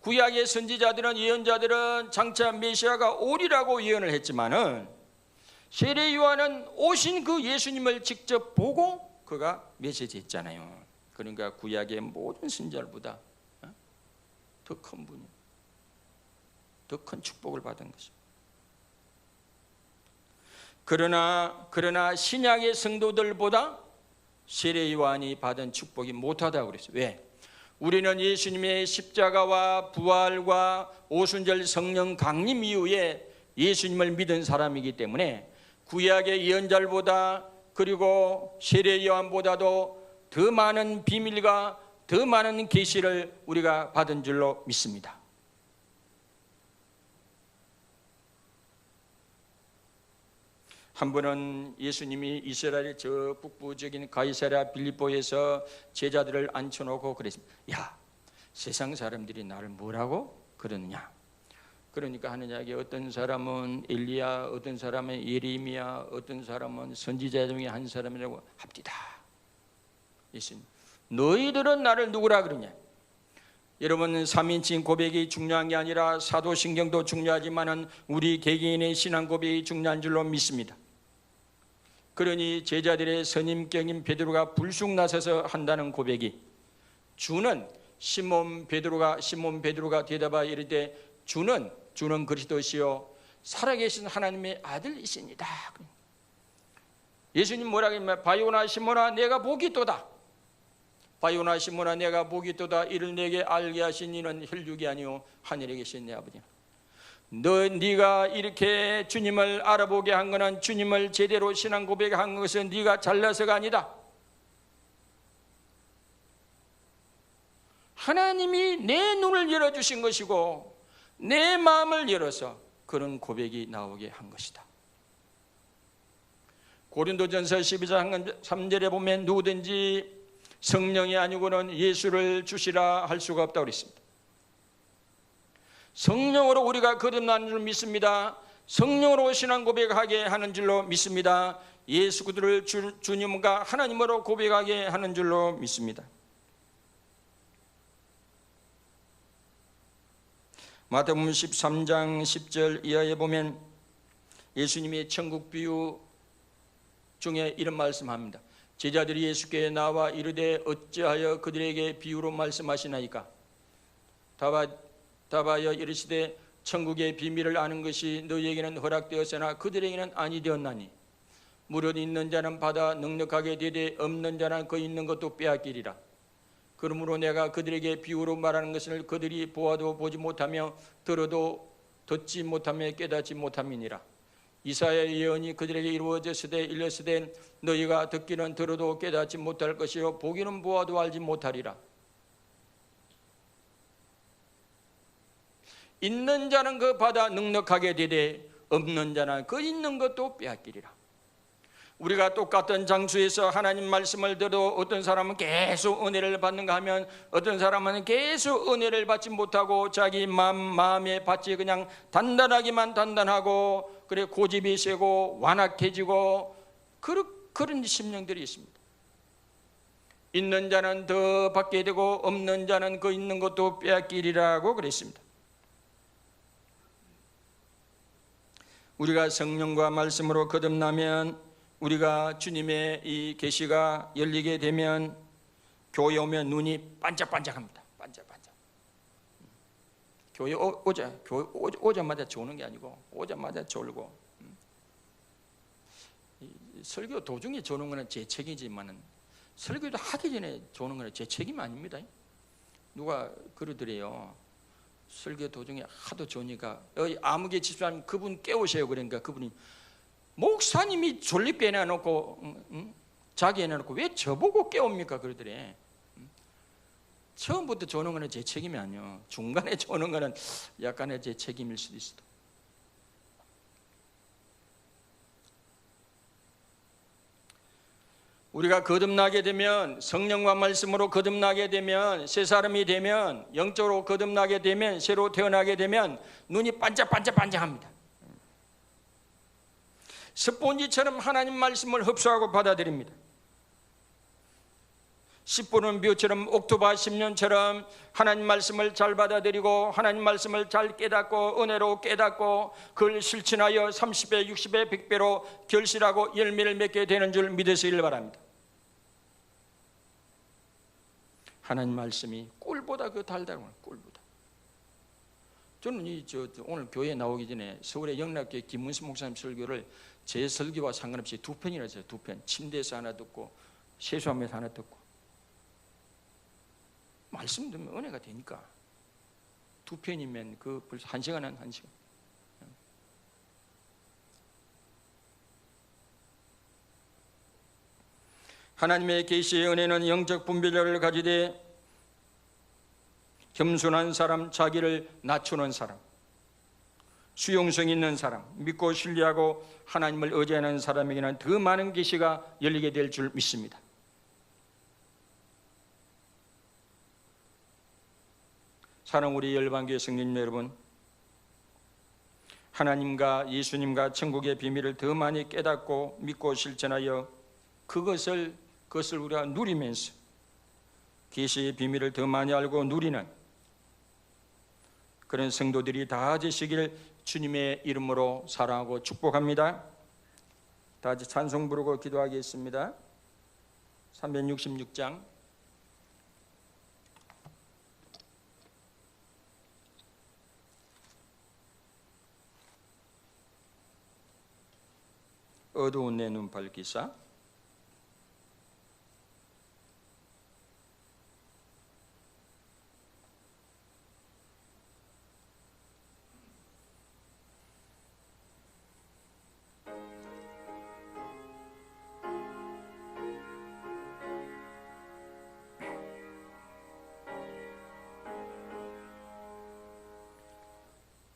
구약의 선지자들은 예언자들은 장차 메시아가 오리라고 예언을 했지만은 세례 요한은 오신 그 예수님을 직접 보고 그가 메시지했잖아요. 그러니까 구약의 모든 선지자들보다 더 큰 분이, 더 큰 축복을 받은 것입니다. 그러나 신약의 성도들보다 세례 요한이 받은 축복이 못하다고 그랬어요. 왜? 우리는 예수님의 십자가와 부활과 오순절 성령 강림 이후에 예수님을 믿은 사람이기 때문에 구약의 예언자들보다 그리고 세례 요한보다도 더 많은 비밀과 더 많은 계시를 우리가 받은 줄로 믿습니다. 한 번은 예수님이 이스라엘 저 북부적인 가이사랴 빌립보에서 제자들을 앉혀놓고 그랬습니다. 야, 세상 사람들이 나를 뭐라고 그러느냐? 그러니까 하느냐게 어떤 사람은 엘리야, 어떤 사람은 예레미야, 어떤 사람은 선지자 중에 한 사람이라고 합디다. 예수님, 너희들은 나를 누구라 그러냐? 여러분, 3인칭 고백이 중요한 게 아니라 사도신경도 중요하지만은 우리 개개인의 신앙 고백이 중요한 줄로 믿습니다. 그러니 제자들의 선임격인 베드로가 불쑥 나서서 한다는 고백이 주는 시몬 베드로가 대답하여 이르되 주는 그리스도시요 살아계신 하나님의 아들이십니다. 예수님 뭐라고 했냐면 바요나 시몬아 내가 복이 있도다. 바요나 시몬아 내가 복이 있도다. 이를 내게 알게 하신 이는 혈육이 아니요 하늘에 계신 내 아버지라. 네가 이렇게 주님을 알아보게 한 것은 주님을 제대로 신앙 고백한 것은 네가 잘나서가 아니다. 하나님이 내 눈을 열어주신 것이고 내 마음을 열어서 그런 고백이 나오게 한 것이다. 고린도전서 12장 3절에 보면 누구든지 성령이 아니고는 예수를 주시라 할 수가 없다고 그랬습니다. 성령으로 우리가 거듭나는 줄 믿습니다. 성령으로 신앙 고백하게 하는 줄로 믿습니다. 예수 그리스도를 주님과 하나님으로 고백하게 하는 줄로 믿습니다. 마태복음 13장 10절 이하에 보면 예수님의 천국 비유 중에 이런 말씀합니다. 제자들이 예수께 나와 이르되 어찌하여 그들에게 비유로 말씀하시나이까? 답하여 이르시되 천국의 비밀을 아는 것이 너희에게는 허락되었으나 그들에게는 아니 되었나니 무릇 있는 자는 받아 넉넉하게 되되 없는 자는 그 있는 것도 빼앗기리라. 그러므로 내가 그들에게 비유로 말하는 것을 그들이 보아도 보지 못하며 들어도 듣지 못하며 깨닫지 못함이니라. 이사야의 예언이 그들에게 이루어졌으되 일렀으되 너희가 듣기는 들어도 깨닫지 못할 것이요 보기는 보아도 알지 못하리라. 있는 자는 그 받아 넉넉하게 되되 없는 자는 그 있는 것도 빼앗기리라. 우리가 똑같은 장소에서 하나님 말씀을 들어도 어떤 사람은 계속 은혜를 받는가 하면 어떤 사람은 계속 은혜를 받지 못하고 자기 마음의 밭이 그냥 단단하기만 단단하고 그래 고집이 세고 완악해지고 그런 심령들이 있습니다. 있는 자는 더 받게 되고 없는 자는 그 있는 것도 빼앗기리라고 그랬습니다. 우리가 성령과 말씀으로 거듭나면, 우리가 주님의 이 계시가 열리게 되면 교회 오면 눈이 반짝반짝합니다. 반짝반짝. 교회 오자마자 좋은 게 아니고 오자마자 졸고, 설교 도중에 조는 거는 제 책이지만은 설교도 하기 전에 조는 거는 제 책임 아닙니다. 누가 그러더래요. 설교 도중에 하도 조니까 아무개 집사님 그분 깨우세요. 그러니까 그분이 목사님이 졸립게 해놔놓고 자기 해놔놓고 왜 저보고 깨웁니까? 그러더래. 처음부터 조는 거는 제 책임이 아니요. 중간에 조는 거는 약간의 제 책임일 수도 있어. 우리가 거듭나게 되면, 성령과 말씀으로 거듭나게 되면, 새 사람이 되면, 영적으로 거듭나게 되면, 새로 태어나게 되면 눈이 반짝반짝반짝합니다. 스폰지처럼 하나님 말씀을 흡수하고 받아들입니다. 10분은 묘처럼 옥토바 10년처럼 하나님 말씀을 잘 받아들이고 하나님 말씀을 잘 깨닫고 은혜로 깨닫고 그걸 실천하여 30배, 60배, 100배로 결실하고 열매를 맺게 되는 줄 믿으시길 바랍니다. 하나님 말씀이 꿀보다 그 달달한 꿀보다. 저는 오늘 교회에 나오기 전에 서울의 영락교회 김문수 목사님 설교를 제 설교와 상관없이 2편이나 했어요. 2편. 침대에서 하나 듣고 세수하면서 하나 듣고. 말씀 듣면 은혜가 되니까 2편이면 그 벌써 1시간은 1시간. 하나님의 계시의 은혜는 영적 분별력을 가지되 겸손한 사람, 자기를 낮추는 사람, 수용성 있는 사람, 믿고 신뢰하고 하나님을 의지하는 사람에게는 더 많은 계시가 열리게 될 줄 믿습니다. 사랑하는 우리 열방교회 성도님 여러분, 하나님과 예수님과 천국의 비밀을 더 많이 깨닫고 믿고 실천하여 그것을 우리가 누리면서 계시의 비밀을 더 많이 알고 누리는 그런 성도들이 다 되시길 주님의 이름으로 사랑하고 축복합니다. 다 같이 찬송 부르고 기도하겠습니다. 366장 어두운 내 눈 밝히사.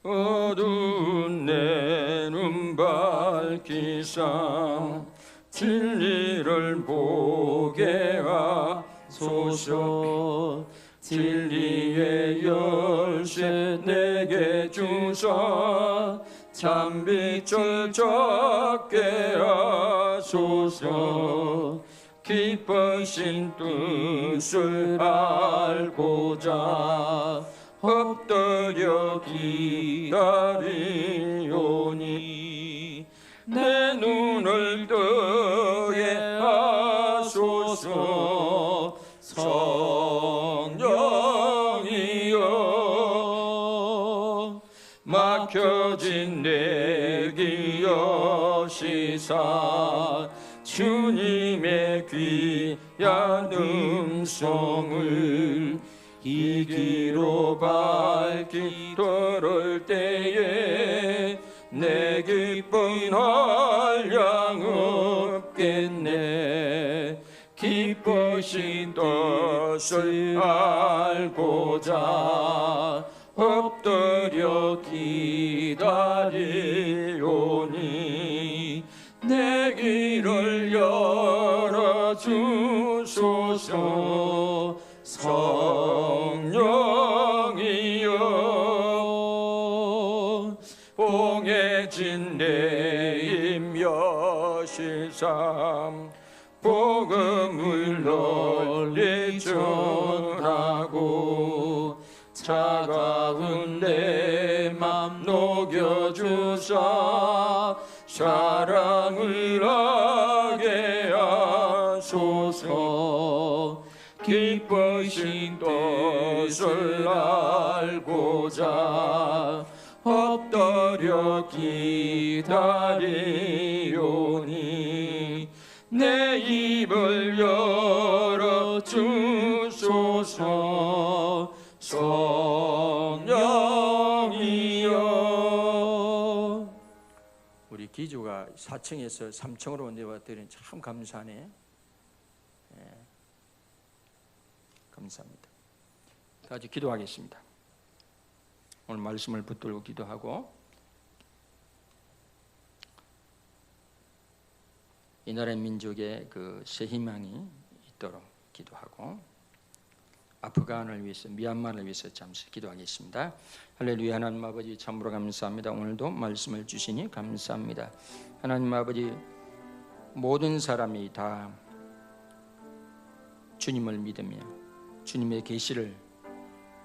어두운 내 눈 밝히사 진리를 보게 하소서. 진리의 열쇠 내게 주사 참빛을 찾게 하소서. 기쁘신 뜻을 알고자 엎드려 기다리오니 내 눈을 뜨게 하소서. 성령이여 막혀진 내 귀 여시사 주님의 귀한 음성을 이 귀로 밝히 들을 때에 내 기쁜 한량 없겠네. 기쁘신 뜻을 알고자 엎드려 기다리오니 내 길을 열어주소서. 성령이여 봉해진 내 입 여시삼 복음을 널리 전하고 차가운 내 맘 녹여주사 사랑을 하게 하소서. 기쁘신 뜻을 알고자 엎드려 기다리오니 내 입을 열어 주소서. 성령이여. 우리 기주가 4층에서 3층으로 내려왔더니 참 감사하네. 감사합니다. 다 같이 기도하겠습니다. 오늘 말씀을 붙들고 기도하고 이 나라 민족의 그 새 희망이 있도록 기도하고 아프간을 위해서, 미얀마를 위해서 잠시 기도하겠습니다. 할렐루야. 하나님 아버지 참으로 감사합니다. 오늘도 말씀을 주시니 감사합니다. 하나님 아버지, 모든 사람이 다 주님을 믿으며 주님의 계시를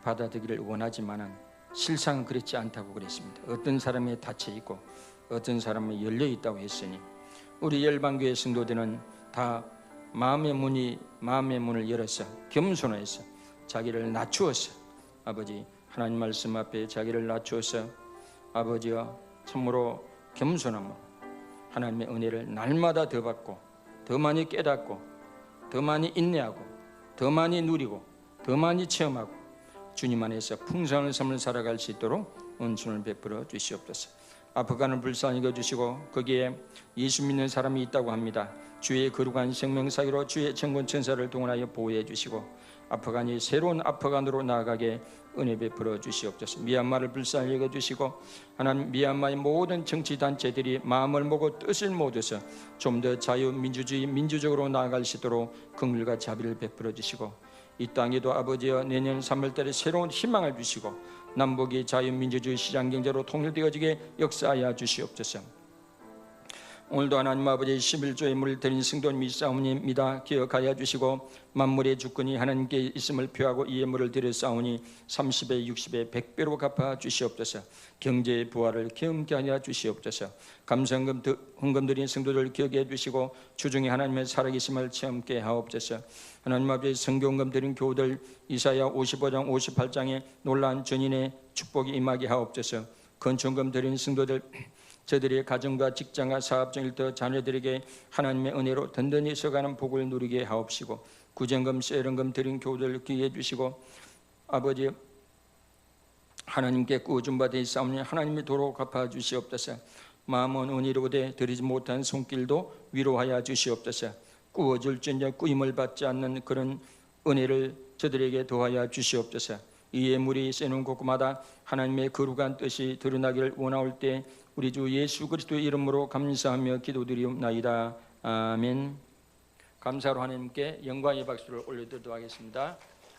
받아들이기를 원하지만은 실상은 그렇지 않다고 그랬습니다. 어떤 사람이 닫혀 있고 어떤 사람이 열려 있다고 했으니 우리 열방교회 성도들은 다 마음의 문을 열어서 겸손해서 자기를 낮추어서 아버지 하나님 말씀 앞에 자기를 낮추어서 아버지와 참으로 겸손함으로 하나님의 은혜를 날마다 더 받고 더 많이 깨닫고 더 많이 인내하고 더 많이 누리고 더 많이 체험하고 주님 안에서 풍성한 삶을 살아갈 수 있도록 은총을 베풀어 주시옵소서. 아프간을 불쌍히 여겨주시고 거기에 예수 믿는 사람이 있다고 합니다. 주의 거룩한 생명 사이로 주의 정권 천사를 동원하여 보호해 주시고 아프간이 새로운 아프간으로 나아가게 은혜 베풀어 주시옵소서. 미얀마를 불쌍히 여겨주시고 하나님 미얀마의 모든 정치단체들이 마음을 먹고 뜻을 모아서 좀 더 자유민주주의 민주적으로 나아갈 수 있도록 긍휼과 자비를 베풀어 주시고 이 땅에도 아버지여 내년 3월달에 새로운 희망을 주시고 남북이 자유민주주의 시장경제로 통일되어지게 역사하여 주시옵소서. 오늘도 하나님 아버지 11조의 물을 드린 성도님 있사옵니다. 기억하여 주시고 만물의 주권이 하나님께 있음을 표하고 이의 물을 드렸사오니 30배 60배 100배로 갚아 주시옵소서. 경제의 부활을 경험케 하여 주시옵소서. 감사헌금 헌금 드린 성도들 기억해 주시고 주중에 하나님의 살아계심을 체험케 하옵소서. 하나님 아버지 성경헌금 드린 교우들 이사야 55장 58장에 놀라운 전인의 축복이 임하게 하옵소서. 건축헌금 드린 성도들 저들의 가정과 직장과 사업 중일터 자녀들에게 하나님의 은혜로 든든히 서가는 복을 누리게 하옵시고 구정금 세련금 드린 교우들 기회해 주시고 아버지 하나님께 꾸어준 바 되사오니 하나님의 도로 갚아 주시옵소서. 마음은 은혜로우되 드리지 못한 손길도 위로하여 주시옵소서. 꾸어줄지언정 꾸임을 받지 않는 그런 은혜를 저들에게 더하여 주시옵소서. 이의 물이 새는 곳마다 하나님의 거룩한 뜻이 드러나기를 원하올 때 우리 주 예수 그리스도의 이름으로 감사하며 기도드리옵나이다. 아멘. 감사로 하나님께 영광의 박수를 올려드리도록 하겠습니다.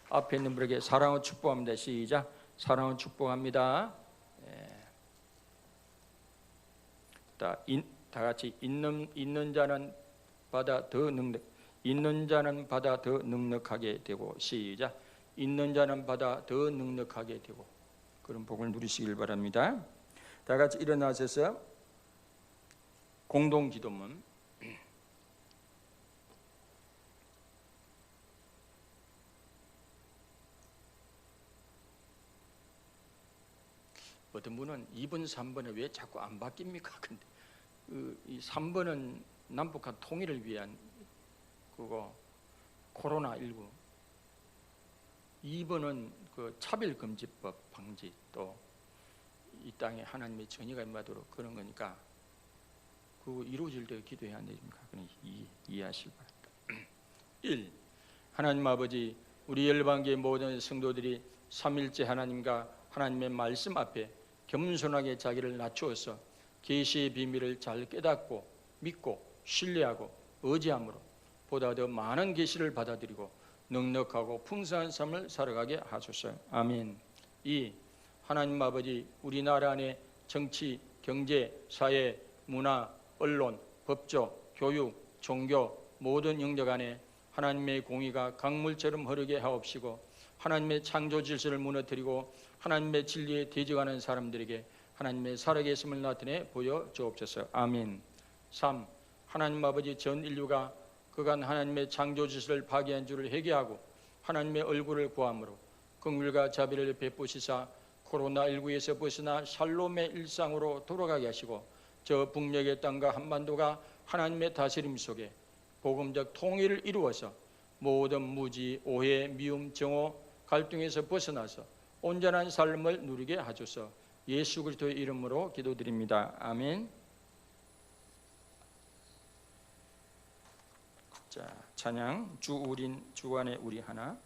앞에 있는 분에게 사랑을 축복합니다. 시작. 사랑을 축복합니다. 다 같이 있는 자는 받아 더 넉넉하게 되고 시작. 있는 자는 받아 더 넉넉하게 되고 그런 복을 누리시길 바랍니다. 다 같이 일어나셔서 공동 기도문 어떤 분은 2번, 3번에 왜 자꾸 안 바뀝니까? 근데 이 3번은 남북한 통일을 위한 그거 코로나19, 2번은 그 차별금지법 방지 또 이 땅에 하나님의 정의가 임하도록 그런 거니까 그거 이루어질 때 기도해야 안 됩니까? 그러니 이해하시기 바랍니다. 1. 하나님 아버지 우리 열방교회 모든 성도들이 삼일째 하나님과 하나님의 말씀 앞에 겸손하게 자기를 낮추어서 계시의 비밀을 잘 깨닫고 믿고 신뢰하고 의지함으로 보다 더 많은 계시를 받아들이고 넉넉하고 풍성한 삶을 살아가게 하소서. 아멘. 2. 하나님 아버지 우리나라 안에 정치, 경제, 사회, 문화, 언론, 법조, 교육, 종교, 모든 영역 안에 하나님의 공의가 강물처럼 흐르게 하옵시고 하나님의 창조 질서를 무너뜨리고 하나님의 진리에 대적하는 사람들에게 하나님의 살아계심을 나타내 보여주옵소서. 아멘. 3. 하나님 아버지 전 인류가 그간 하나님의 창조 질서를 파괴한 줄을 회개하고 하나님의 얼굴을 구함으로 긍휼과 자비를 베푸시사 코로나19에서 벗어나 샬롬의 일상으로 돌아가게 하시고 저 북녘의 땅과 한반도가 하나님의 다스림 속에 복음적 통일을 이루어서 모든 무지, 오해, 미움, 정오, 갈등에서 벗어나서 온전한 삶을 누리게 하소서. 예수 그리스도의 이름으로 기도드립니다. 아멘. 자, 찬양 주 우린 주 안에 우리 하나.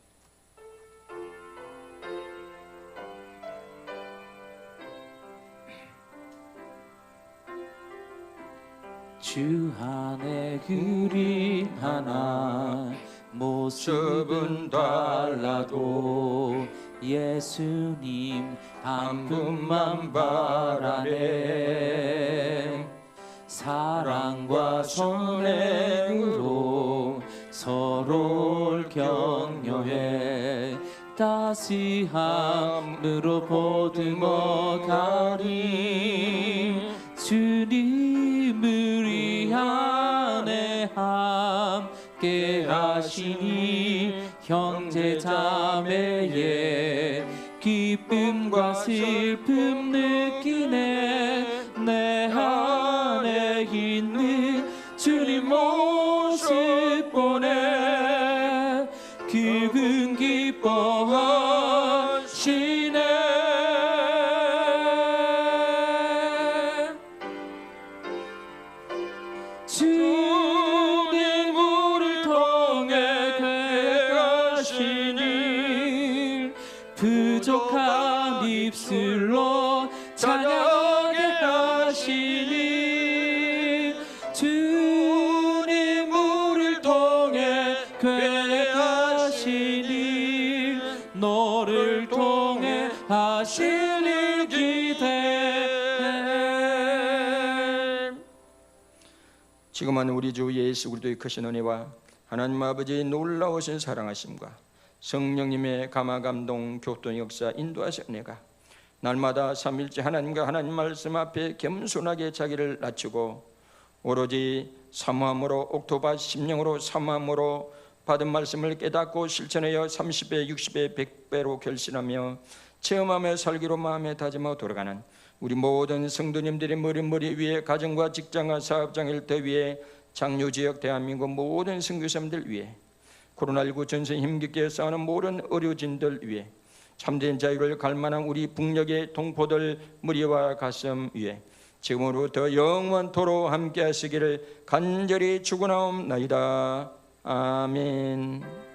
주 안에 우리 하나 모습은 달라도 예수님 한 분만 바라네. 사랑과 선행으로 서로를 격려해 따스함으로 보듬어 가리. 주님을 이 안에 함께 하시니 형제 자매의 기쁨과 슬픔 느끼네. 내 안에 있는 주님 모습 보내 그분 기뻐하시네. 주님 우리를 통해 계시니 부족한 입술로 찬양하게 하시니. 주님 우리를 통해 계시니 너를 통해 하실 일 기대해. 지금은 우리 주 예수 그리스도의 크신 은혜와 하나님 아버지의 놀라우신 사랑하심과 성령님의 감화감동 교통 역사 인도하신 은혜가 날마다 삼일째 하나님과 하나님 말씀 앞에 겸손하게 자기를 낮추고 오로지 사모함으로 옥토바 심령으로 사모함으로 받은 말씀을 깨닫고 실천하여 30배, 60배, 100배로 결신하며 체험하며 살기로 마음에 다짐하고 돌아가는 우리 모든 성도님들의 머리 위에 가정과 직장과 사업장 일터 위에 장유지역 대한민국 모든 선교사님들 위에 코로나19 전세 힘겹게 싸우는 모든 의료진들 위에 참된 자유를 갈망한 우리 북녘의 동포들 머리와 가슴 위에 지금으로부터 영원토록 함께 하시기를 간절히 축원하옵나이다. 아멘.